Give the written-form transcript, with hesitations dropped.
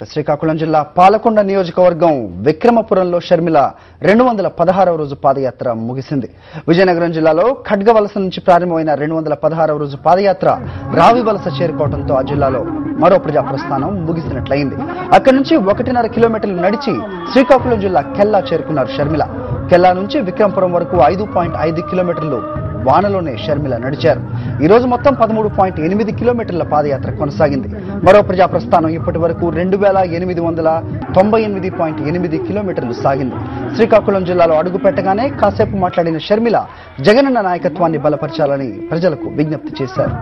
శ్రీకాకుళం జిల్లా పాలకొండ నియోజకవర్గం విక్రమపురంలో షర్మిల 216వ రోజు పాదయాత్ర ముగిసింది. విజయనగరం జిల్లాలో ఖడ్గవలస నుంచి ప్రారంభమైన 216వ రోజు పాదయాత్ర రావివలస చేరుకోవడంతో ఆ జిల్లాలో మరో ప్రజా ప్రస్థానం ముగిసినట్లయింది. అక్కడి నుంచి 1.5 కిలోమీటర్లు నడిచి శ్రీకాకుళం జిల్లా కెల్లా చేరుకున్నారు షర్మిల. కెల్లా నుంచి విక్రమపురం వరకు 5.5 కిలోమీటర్లు వానలోనే షర్మిల నడిచారు. ఈ రోజు మొత్తం 13.8 కిలోమీటర్ల పాదయాత్ర కొనసాగింది. మరో ప్రజా ప్రస్థానం ఇప్పటి వరకు 2898.8 కిలోమీటర్లు సాగింది. శ్రీకాకుళం జిల్లాలో అడుగు పెట్టగానే కాసేపు మాట్లాడిన షర్మిల జగనన్న నాయకత్వాన్ని బలపరచాలని ప్రజలకు విజ్ఞప్తి చేశారు.